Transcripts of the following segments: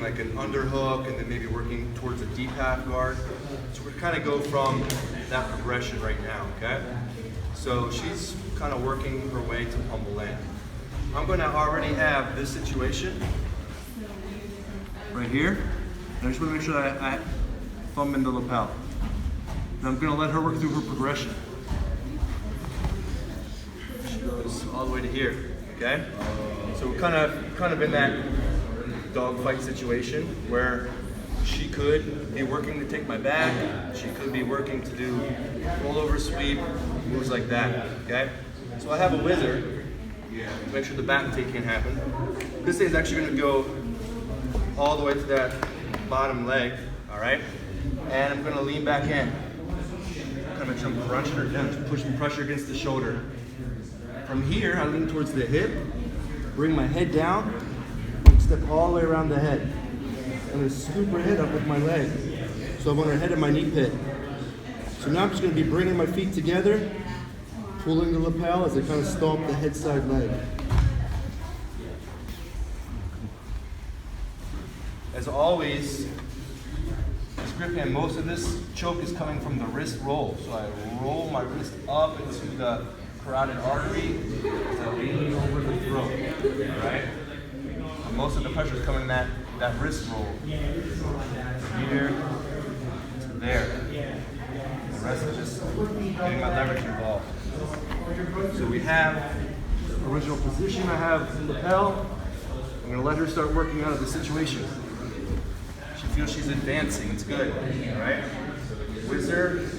like an underhook and then maybe working towards a deep half guard. So we're kind of go from that progression right now, okay? So she's kind of working her way to pummel in. I'm going to already have this situation right here. And I just want to make sure that I thumb in the lapel. And I'm going to let her work through her progression. She goes all the way to here, okay? So we're kind of in that dogfight situation where she could be working to take my back. She could be working to do rollover sweep, moves like that, okay? So I have a whizzer. Make sure the back take can't happen. This thing is actually going to go all the way to that bottom leg, all right? And I'm going to lean back in. Kind of make sure I'm crunching her down, pushing pressure against the shoulder. From here, I lean towards the hip, bring my head down, and step all the way around the head. I'm going to scoop her head up with my leg. So I'm on her head of my knee pit. So now I'm just going to be bringing my feet together, pulling the lapel as I kind of stomp the head side leg. As always, this grip hand, most of this choke is coming from the wrist roll. So I roll my wrist up into the carotid artery as I lean over the throat, right? And most of the pressure is coming in that wrist roll. Here to there. The rest is just getting my leverage involved. So we have original position, I have the lapel. I'm going to let her start working out of the situation. She feels she's advancing, it's good, all right? Whizzer,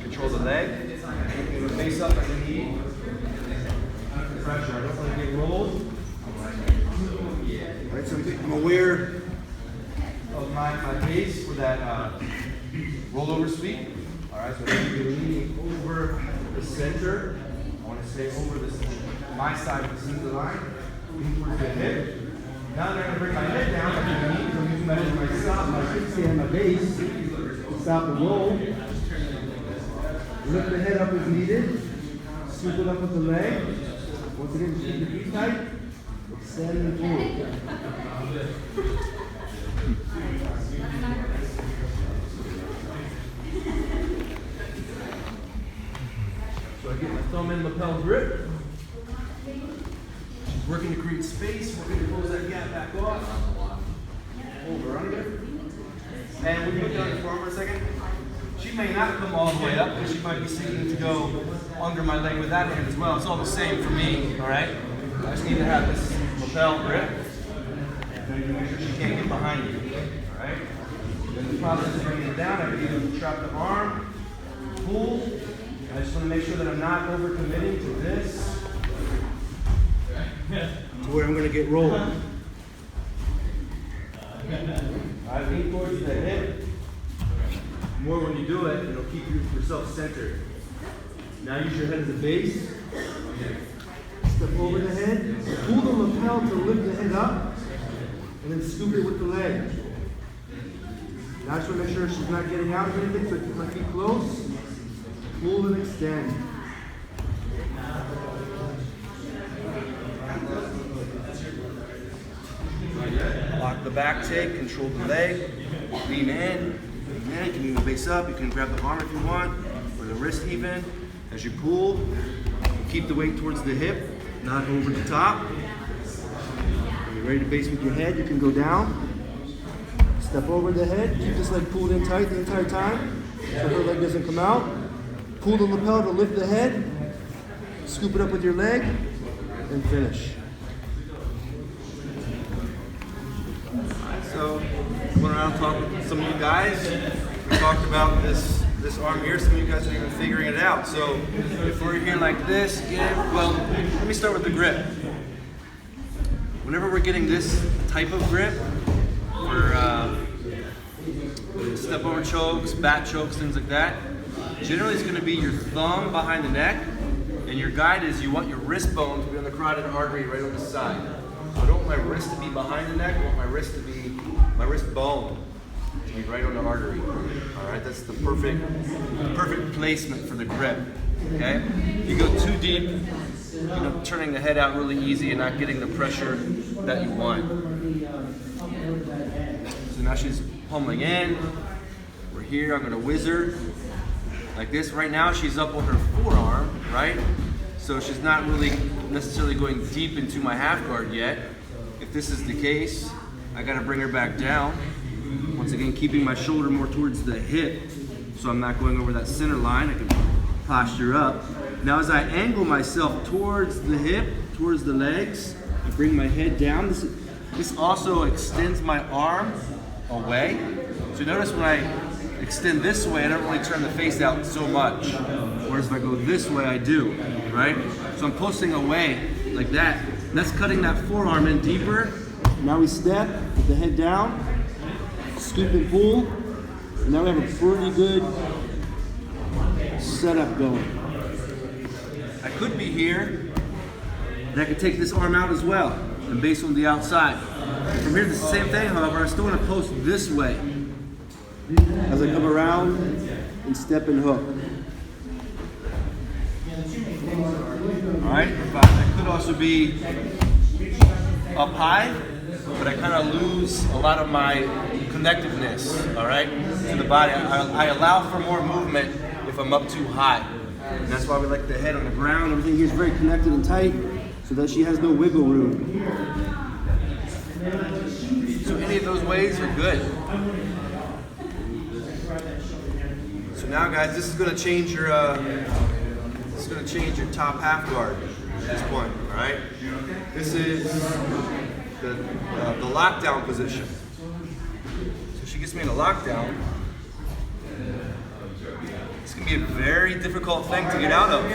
control the leg, working the face up at the knee. Pressure, I don't want to get rolled. Right, so I'm aware of my base for that rollover sweep. All right, so I'm leaning over the center. I want to stay over my side of the center line. Lean towards the hip. Now I'm going to bring my head down at the knee. I'm using that as my stop, my kickstand, my base to stop the roll. Lift the head up as needed. Scoop it up with the leg. Once again, just keep your feet tight. Extend and pull. So I get my thumb in lapel grip. She's working to create space, working to close that gap back off. Over under. And when you look down the form for a second, she may not come all the way up, because she might be seeking to go under my leg with that hand as well. It's all the same for me, all right? I just need to have this lapel grip. And make sure she can't get behind you, all right? Then the process of bringing it down, I can either trap the arm, pull. I just want to make sure that I'm not over-committing to this, to where I'm going to get rolled. I lean towards the hip. More when you do it, it'll keep yourself centered. Now use your head as a base. Step over the head. Pull the lapel to lift the head up. And then scoop it with the leg. Now I just want to make sure she's not getting out of anything, so I keep my feet close. Pull and extend. Lock the back take, control the leg, lean in. You can even base up, you can grab the arm if you want, or the wrist even. As you pull, keep the weight towards the hip, not over the top. When you're ready to base with your head, you can go down. Step over the head, keep this leg pulled in tight the entire time, so her leg doesn't come out. Pull the lapel to lift the head, scoop it up with your leg, and finish. So, I went around talking with some of you guys. We talked about this arm here. Some of you guys are even figuring it out. So, if we're here like this, well, let me start with the grip. Whenever we're getting this type of grip, for step over chokes, back chokes, things like that, generally it's going to be your thumb behind the neck, and your guide is you want your wrist bone to be on the carotid artery right on the side. So I don't want my wrist to be behind the neck, I want my wrist bone to be right on the artery. Alright, that's the perfect placement for the grip. Okay? If you go too deep, you end up turning the head out really easy and not getting the pressure that you want. So now she's pummeling in. We're here, I'm gonna whiz her like this. Right now she's up on her forearm, right? So she's not really necessarily going deep into my half guard yet. If this is the case, I gotta bring her back down. Once again, keeping my shoulder more towards the hip, so I'm not going over that center line. I can posture up. Now as I angle myself towards the hip, towards the legs, I bring my head down. This also extends my arm away. So notice when I extend this way, I don't really turn the face out so much. Whereas if I go this way, I do, right? So I'm pulsing away like that. That's cutting that forearm in deeper. Now we step, put the head down, scoop and pull. And now we have a pretty good setup going. I could be here, and I could take this arm out as well, and base on the outside. From here, it's the same thing, however, I still want to post this way as I come around and step and hook. All right, I could also be up high, but I kind of lose a lot of my connectiveness, all right, to the body. I allow for more movement if I'm up too high. And that's why we like the head on the ground. Everything here is very connected and tight so that she has no wiggle room. So any of those ways are good. So now guys, this is going to change your top half guard at this point, all right? This is the lockdown position. So she gets me in a lockdown. It's gonna be a very difficult thing to get out of,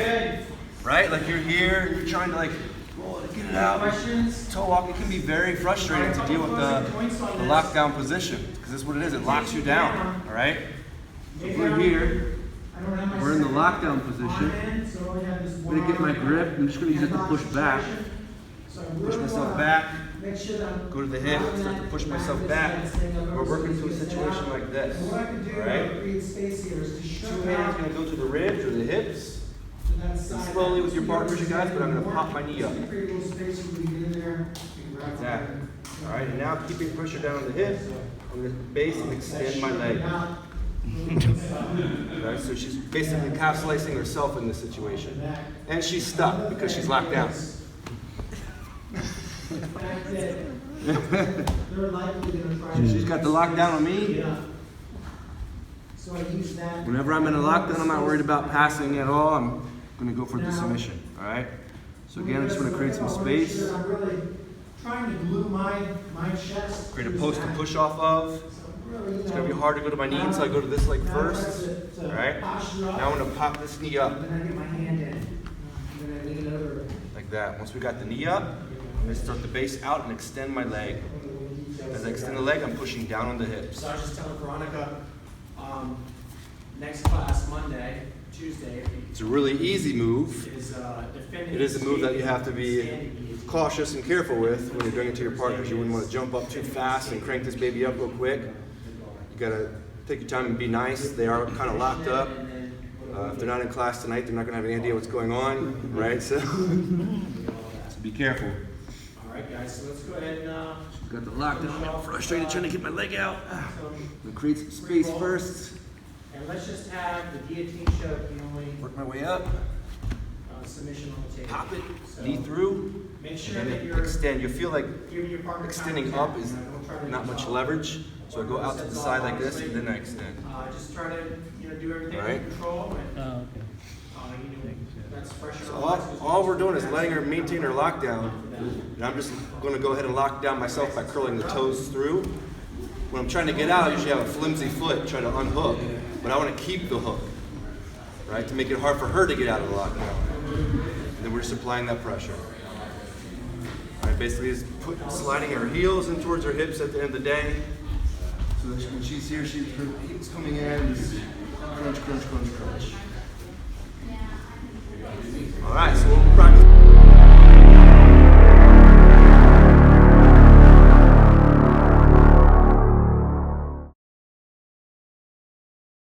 right? Like you're here, you're trying to like get it out, toe walk. It can be very frustrating to deal with the lockdown position because that's what it is. It locks you down, all right? So if we're here, we're in the lockdown position. I'm gonna get my grip. I'm just gonna use it to push back. Push myself back. Go to the hip, start to push myself back. We're working to a situation like this. Alright? 2 hands gonna go to the ribs or the hips. And slowly with your partners, you guys, but I'm gonna pop my knee up. Like that. Alright, and now keeping pressure down on the hip, I'm gonna base and extend my leg. Right, so she's basically calf slicing herself in this situation. And she's stuck because she's locked down. She's got the lockdown on me. Whenever I'm in a lockdown, I'm not worried about passing at all. I'm going to go for the submission. All right. So again, I just want to create some space. Create a post to push off of. It's going to be hard to go to my knee, so I go to this leg first. All right. Now I'm going to pop this knee up. Like that. Once we got the knee up, I'm going to start the base out and extend my leg. As I extend the leg, I'm pushing down on the hips. So I was just telling Veronica, next class, Monday, Tuesday. It's a really easy move. It is a move that you have to be cautious and careful with when you're doing it to your partners. You wouldn't want to jump up too fast and crank this baby up real quick. You got to take your time and be nice. They are kind of locked up. If they're not in class tonight, they're not going to have any idea what's going on, right? So be careful. All right, guys, so let's go ahead and... She's got the lockdown. I'm frustrated trying to get my leg out. I'm going to create some space first. And let's just have the guillotine show only Work my way up. Submission on the table. Pop it, knee through, Make sure and that then you're extend. You feel like giving your partner extending time up is not much leverage. So I go out to the side like this, and then I extend. Just try to do everything All right. under control. And, that's pressure. So all we're doing is letting her maintain her lockdown. And I'm just going to go ahead and lock down myself by curling the toes through. When I'm trying to get out, I usually have a flimsy foot trying to unhook. But I want to keep the hook, right, to make it hard for her to get out of the lockdown. And then we're just applying that pressure. All right, basically is sliding her heels in towards her hips at the end of the day. So that when she's here, her heels coming in, crunch, crunch, crunch, crunch. All right, so